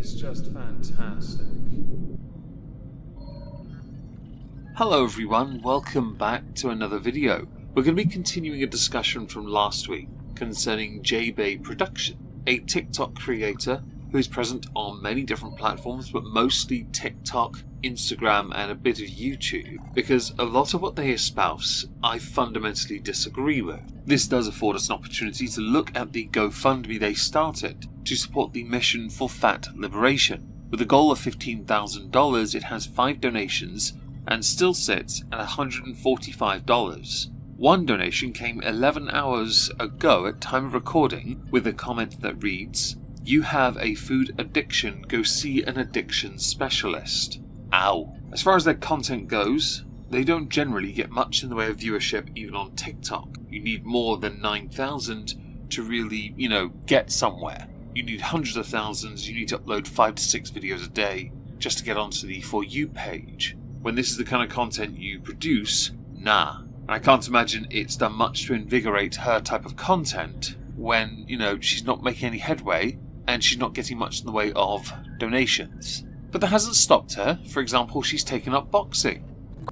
is just fantastic. Hello everyone, welcome back to another video. We're going to be continuing a discussion from last week concerning JaeBae Production, a TikTok creator who is present on many different platforms, but mostly TikTok, Instagram and a bit of YouTube, because a lot of what they espouse I fundamentally disagree with. This does afford us an opportunity to look at the GoFundMe they started to support the mission for fat liberation. With a goal of $15,000, it has 5 donations and still sits at $145. One donation came 11 hours ago at time of recording with a comment that reads, "You have a food addiction, go see an addiction specialist." Ow. As far as their content goes, they don't generally get much in the way of viewership even on TikTok. You need more than 9,000 to really, get somewhere. You need hundreds of thousands, you need to upload 5 to 6 videos a day just to get onto the For You page. When this is the kind of content you produce, nah. And I can't imagine it's done much to invigorate her type of content when, she's not making any headway and she's not getting much in the way of donations. But that hasn't stopped her. For example, she's taken up boxing.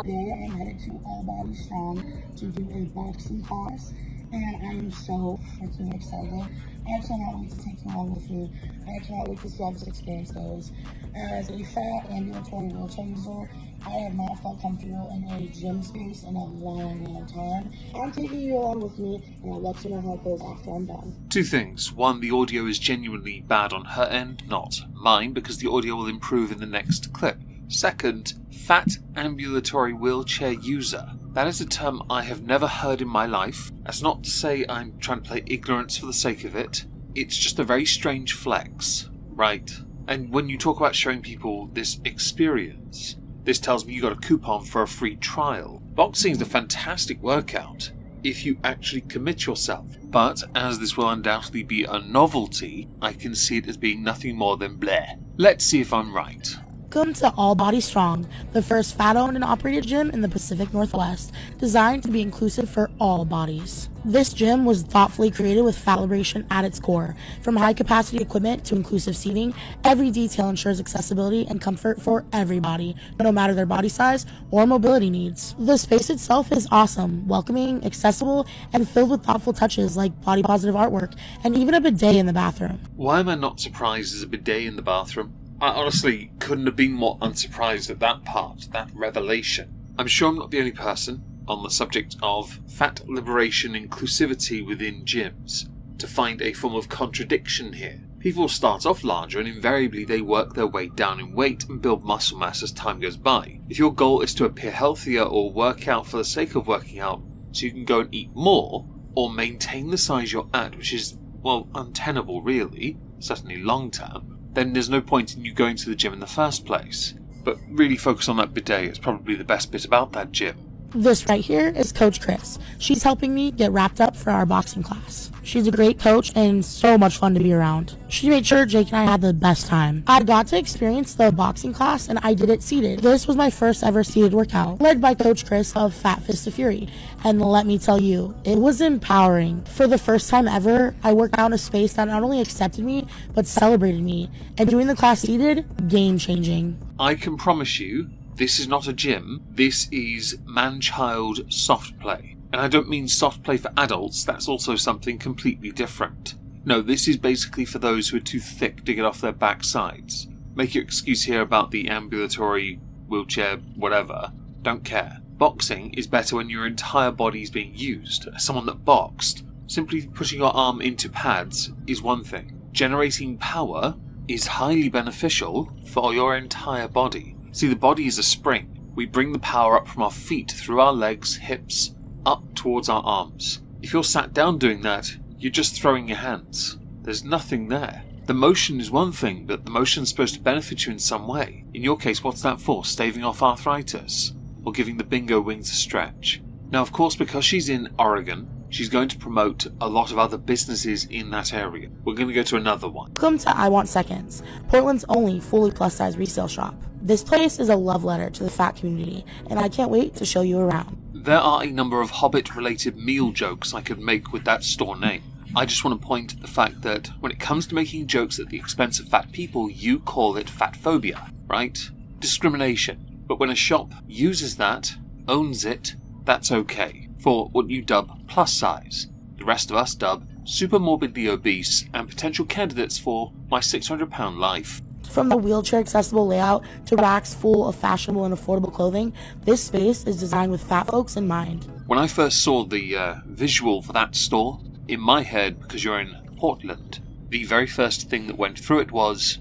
Today I'm headed to All Body Strong to do a boxing class, and I'm so freaking excited. I cannot wait to take you along with me. I cannot wait to see how this experience goes. As a fat ambulatory wheelchair user, I have not felt comfortable in a gym space in a long time. I'm taking you along with me, and I'll let you know how it goes after I'm done. 2 things. 1, the audio is genuinely bad on her end, not mine, because the audio will improve in the next clip. 2nd, fat ambulatory wheelchair user. That is a term I have never heard in my life. That's not to say I'm trying to play ignorance for the sake of it. It's just a very strange flex, right? And when you talk about showing people this experience, this tells me you got a coupon for a free trial. Boxing is a fantastic workout if you actually commit yourself. But as this will undoubtedly be a novelty, I can see it as being nothing more than bleh. Let's see if I'm right. Welcome to All Body Strong, the first fat-owned and operated gym in the Pacific Northwest, designed to be inclusive for all bodies. This gym was thoughtfully created with fat liberation at its core. From high-capacity equipment to inclusive seating, every detail ensures accessibility and comfort for everybody, no matter their body size or mobility needs. The space itself is awesome, welcoming, accessible, and filled with thoughtful touches like body-positive artwork and even a bidet in the bathroom. Why am I not surprised there's a bidet in the bathroom? I honestly couldn't have been more unsurprised at that part, that revelation. I'm sure I'm not the only person on the subject of fat liberation inclusivity within gyms to find a form of contradiction here. People start off larger and invariably they work their way down in weight and build muscle mass as time goes by. If your goal is to appear healthier or work out for the sake of working out so you can go and eat more, or maintain the size you're at, which is, well, untenable really, certainly long term, then there's no point in you going to the gym in the first place. But really focus on that bidet, it's probably the best bit about that gym. This right here is Coach Chris. She's helping me get wrapped up for our boxing class. She's a great coach and so much fun to be around. She made sure Jake and I had the best time. I got to experience the boxing class and I did it seated. This was my first ever seated workout, led by Coach Chris of Fat Fist of Fury. And let me tell you, it was empowering. For the first time ever, I worked out in a space that not only accepted me, but celebrated me. And doing the class seated, game changing. I can promise you, this is not a gym, this is man-child soft play. And I don't mean soft play for adults, that's also something completely different. No, this is basically for those who are too thick to get off their backsides. Make your excuse here about the ambulatory, wheelchair, whatever. Don't care. Boxing is better when your entire body is being used. As someone that boxed, simply putting your arm into pads is one thing. Generating power is highly beneficial for your entire body. See, the body is a spring. We bring the power up from our feet through our legs, hips, up towards our arms. If you're sat down doing that, you're just throwing your hands. There's nothing there. The motion is one thing, but the motion's supposed to benefit you in some way. In your case, what's that for? Staving off arthritis? Or giving the bingo wings a stretch? Now, of course, because she's in Oregon, she's going to promote a lot of other businesses in that area. We're going to go to another one. Welcome to I Want Seconds, Portland's only fully plus-size resale shop. This place is a love letter to the fat community, and I can't wait to show you around. There are a number of Hobbit-related meal jokes I could make with that store name. I just want to point at the fact that when it comes to making jokes at the expense of fat people, you call it fat phobia, right? Discrimination. But when a shop uses that, owns it, that's okay, for what you dub plus size. The rest of us dub super morbidly obese and potential candidates for my £600 life. From the wheelchair-accessible layout to racks full of fashionable and affordable clothing, this space is designed with fat folks in mind. When I first saw the visual for that store, in my head, because you're in Portland, the very first thing that went through it was,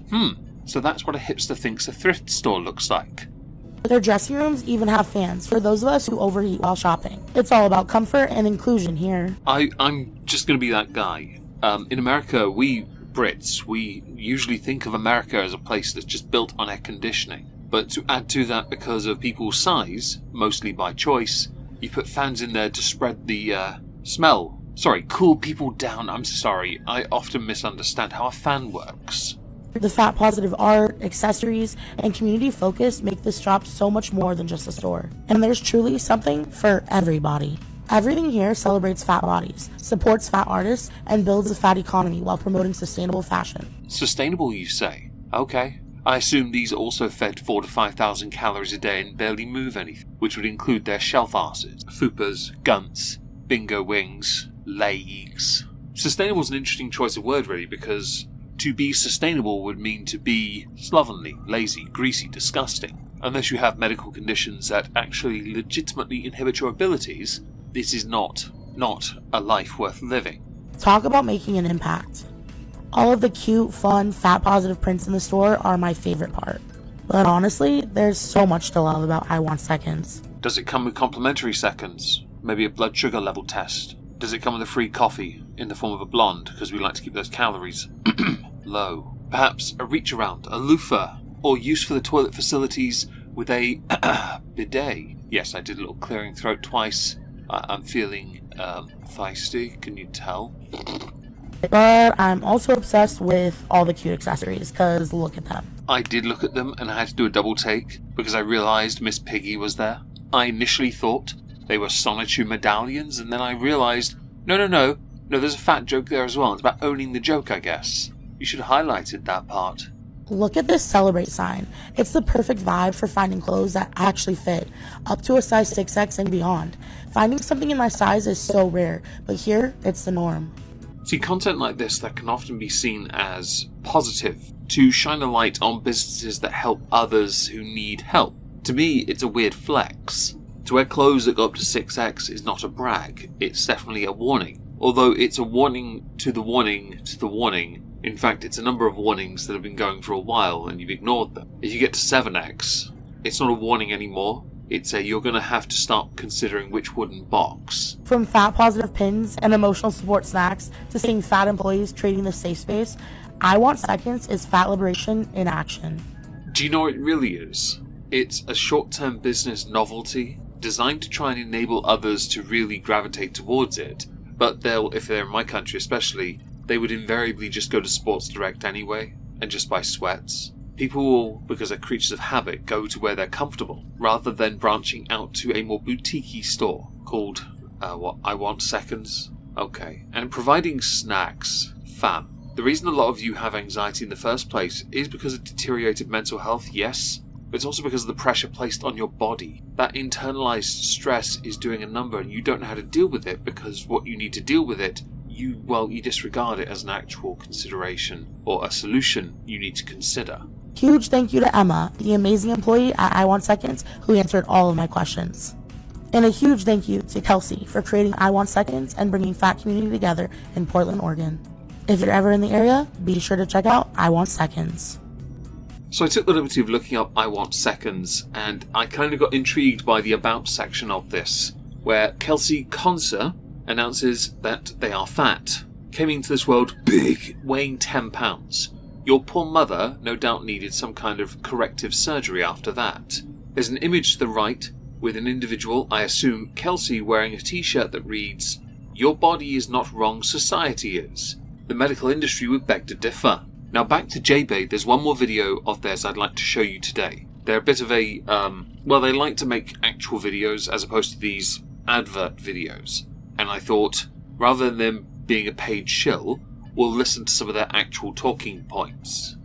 so that's what a hipster thinks a thrift store looks like. Their dressing rooms even have fans for those of us who overeat while shopping. It's all about comfort and inclusion here. I'm just going to be that guy. In America, we Brits, we usually think of America as a place that's just built on air conditioning. But to add to that, because of people's size, mostly by choice, you put fans in there to spread the cool people down. I'm sorry, I often misunderstand how a fan works. The fat positive art, accessories, and community focus make this shop so much more than just a store. And there's truly something for everybody. Everything here celebrates fat bodies, supports fat artists, and builds a fat economy while promoting sustainable fashion. Sustainable, you say? Okay. I assume these are also fed 4,000 to 5,000 calories a day and barely move anything, which would include their shelf asses, fupas, gunts, bingo wings, legs. Sustainable is an interesting choice of word, really, because to be sustainable would mean to be slovenly, lazy, greasy, disgusting. Unless you have medical conditions that actually legitimately inhibit your abilities, this is not a life worth living. Talk about making an impact. All of the cute, fun, fat positive prints in the store are my favorite part. But honestly, there's so much to love about I Want Seconds. Does it come with complimentary seconds? Maybe a blood sugar level test? Does it come with a free coffee in the form of a blonde, because we like to keep those calories low? Perhaps a reach around, a loofah, or use for the toilet facilities with a bidet. Yes, I did a little clearing throat twice. I'm feeling feisty, can you tell? But I'm also obsessed with all the cute accessories, because look at them. I did look at them, and I had to do a double take, because I realised Miss Piggy was there. I initially thought they were Sonichu medallions, and then I realised, no, there's a fat joke there as well. It's about owning the joke, I guess. You should have highlighted that part. Look at this Celebrate sign. It's the perfect vibe for finding clothes that actually fit, up to a size 6X and beyond. Finding something in my size is so rare, but here, it's the norm. See, content like this that can often be seen as positive, to shine a light on businesses that help others who need help. To me, it's a weird flex. To wear clothes that go up to 6X is not a brag, it's definitely a warning. Although it's a warning to the warning to the warning. In fact, it's a number of warnings that have been going for a while and you've ignored them. If you get to 7X, it's not a warning anymore. It's a you're going to have to start considering which wooden box. From fat positive pins and emotional support snacks to seeing fat employees trading the safe space, I Want Seconds is fat liberation in action. Do you know what it really is? It's a short-term business novelty designed to try and enable others to really gravitate towards it. But if they're in my country especially, they would invariably just go to Sports Direct anyway and just buy sweats. People will, because they're creatures of habit, go to where they're comfortable, rather than branching out to a more boutique-y store called, I Want Seconds? Okay. And providing snacks. Fam. The reason a lot of you have anxiety in the first place is because of deteriorated mental health, yes, but it's also because of the pressure placed on your body. That internalized stress is doing a number and you don't know how to deal with it because what you need to deal with it, you disregard it as an actual consideration or a solution you need to consider. Huge thank you to Emma, the amazing employee at I Want Seconds, who answered all of my questions. And a huge thank you to Kelsey for creating I Want Seconds and bringing fat community together in Portland, Oregon. If you're ever in the area, be sure to check out I Want Seconds. So I took the liberty of looking up I Want Seconds, and I kind of got intrigued by the About section of this, where Kelsey Conser announces that they are fat, came into this world big, weighing 10 pounds. Your poor mother no doubt needed some kind of corrective surgery after that. There's an image to the right with an individual, I assume Kelsey, wearing a t-shirt that reads, "Your body is not wrong, society is." The medical industry would beg to differ. Now back to Jbay, there's one more video of theirs I'd like to show you today. They're a bit of a, they like to make actual videos as opposed to these advert videos. And I thought, rather than them being a paid shill, will listen to some of their actual talking points.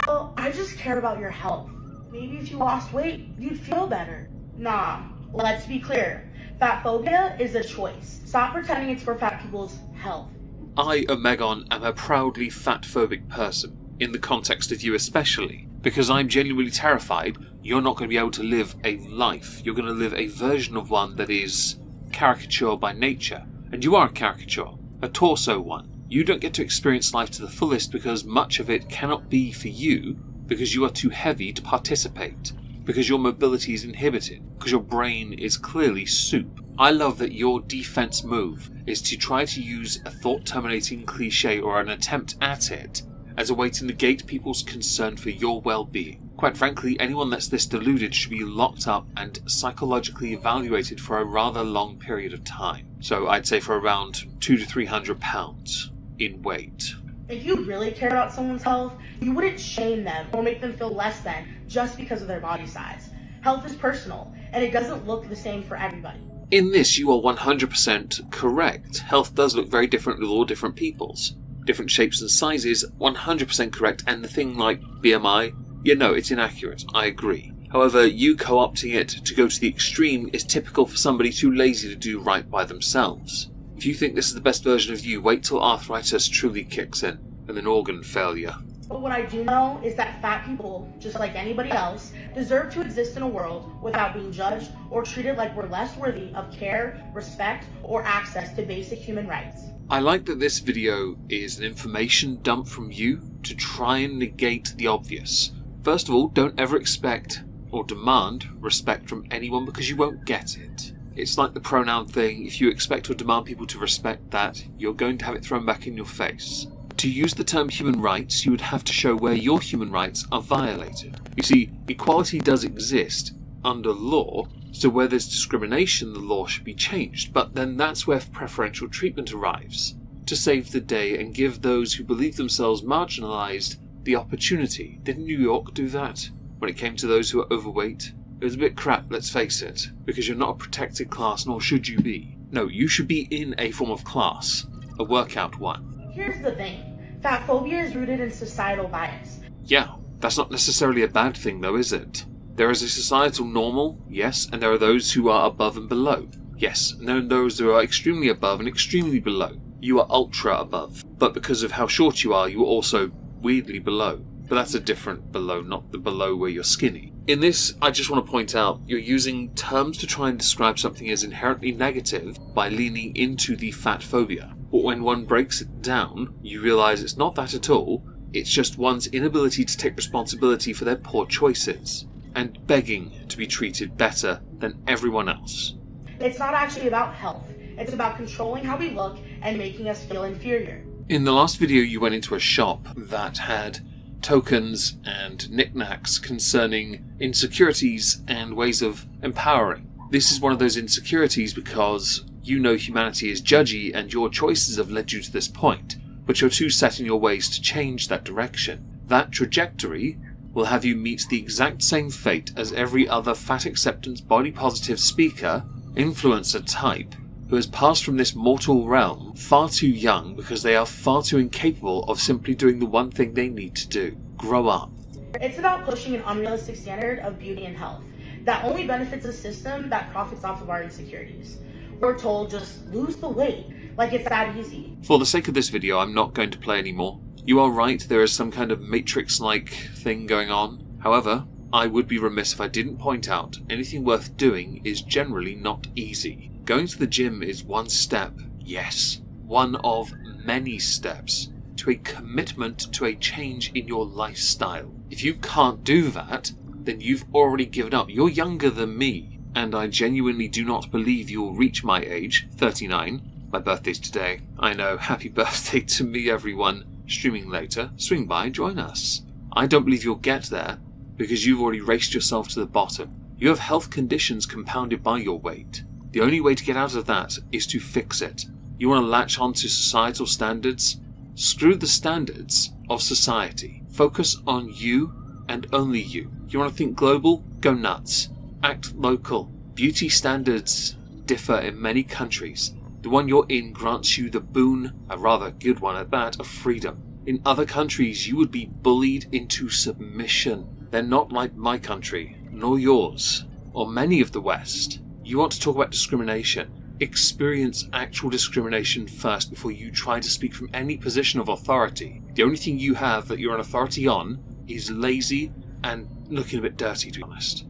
Well, I just care about your health. Maybe if you lost weight, you'd feel better. Nah, let's be clear. Fat phobia is a choice. Stop pretending it's for fat people's health. I, Omegon, am a proudly fat-phobic person, in the context of you especially, because I'm genuinely terrified you're not going to be able to live a life. You're going to live a version of one that is caricature by nature. And you are a caricature, a torso one. You don't get to experience life to the fullest because much of it cannot be for you because you are too heavy to participate, because your mobility is inhibited, because your brain is clearly soup. I love that your defense move is to try to use a thought-terminating cliche or an attempt at it as a way to negate people's concern for your well-being. Quite frankly, anyone that's this deluded should be locked up and psychologically evaluated for a rather long period of time. So I'd say for around 200 to 300 pounds in weight. If you really cared about someone's health, you wouldn't shame them or make them feel less than just because of their body size. Health is personal, and it doesn't look the same for everybody. In this, you are 100% correct. Health does look very different with all different peoples. Different shapes and sizes, 100% correct, and the thing like BMI, it's inaccurate, I agree. However, you co-opting it to go to the extreme is typical for somebody too lazy to do right by themselves. If you think this is the best version of you, wait till arthritis truly kicks in, and then organ failure. But what I do know is that fat people, just like anybody else, deserve to exist in a world without being judged or treated like we're less worthy of care, respect, or access to basic human rights. I like that this video is an information dump from you to try and negate the obvious. First of all, don't ever expect or demand respect from anyone because you won't get it. It's like the pronoun thing. If you expect or demand people to respect that, you're going to have it thrown back in your face. To use the term human rights, you would have to show where your human rights are violated. You see, equality does exist under law, so where there's discrimination, the law should be changed. But then that's where preferential treatment arrives, to save the day and give those who believe themselves marginalised the opportunity. Didn't New York do that when it came to those who are overweight? It was a bit crap, let's face it, because you're not a protected class, nor should you be. No, you should be in a form of class, a workout one. Here's the thing. Fat phobia is rooted in societal bias. Yeah, that's not necessarily a bad thing though, is it? There is a societal normal, yes, and there are those who are above and below. Yes, and there are those who are extremely above and extremely below. You are ultra above, but because of how short you are also weirdly below. But that's a different below, not the below where you're skinny. In this, I just want to point out, you're using terms to try and describe something as inherently negative by leaning into the fat phobia. But when one breaks it down, you realise it's not that at all. It's just one's inability to take responsibility for their poor choices, and begging to be treated better than everyone else. It's not actually about health. It's about controlling how we look and making us feel inferior. In the last video, you went into a shop that had tokens and knickknacks concerning insecurities and ways of empowering. This is one of those insecurities because you know humanity is judgy and your choices have led you to this point, but you're too set in your ways to change that direction. That trajectory will have you meet the exact same fate as every other fat acceptance body positive speaker, influencer type, who has passed from this mortal realm far too young because they are far too incapable of simply doing the one thing they need to do: grow up. It's about pushing an unrealistic standard of beauty and health that only benefits a system that profits off of our insecurities. We're told just lose the weight, like it's that easy. For the sake of this video, I'm not going to play anymore. You are right, there is some kind of Matrix-like thing going on. However, I would be remiss if I didn't point out anything worth doing is generally not easy. Going to the gym is one step, yes, one of many steps, to a commitment to a change in your lifestyle. If you can't do that, then you've already given up. You're younger than me, and I genuinely do not believe you'll reach my age, 39. My birthday's today. I know, happy birthday to me everyone. Streaming later, swing by, join us. I don't believe you'll get there, because you've already raced yourself to the bottom. You have health conditions compounded by your weight. The only way to get out of that is to fix it. You want to latch on to societal standards? Screw the standards of society. Focus on you and only you. You want to think global? Go nuts. Act local. Beauty standards differ in many countries. The one you're in grants you the boon, a rather good one at that, of freedom. In other countries, you would be bullied into submission. They're not like my country, nor yours, or many of the West. You want to talk about discrimination? Experience actual discrimination first before you try to speak from any position of authority. The only thing you have that you're an authority on is lazy and looking a bit dirty, to be honest.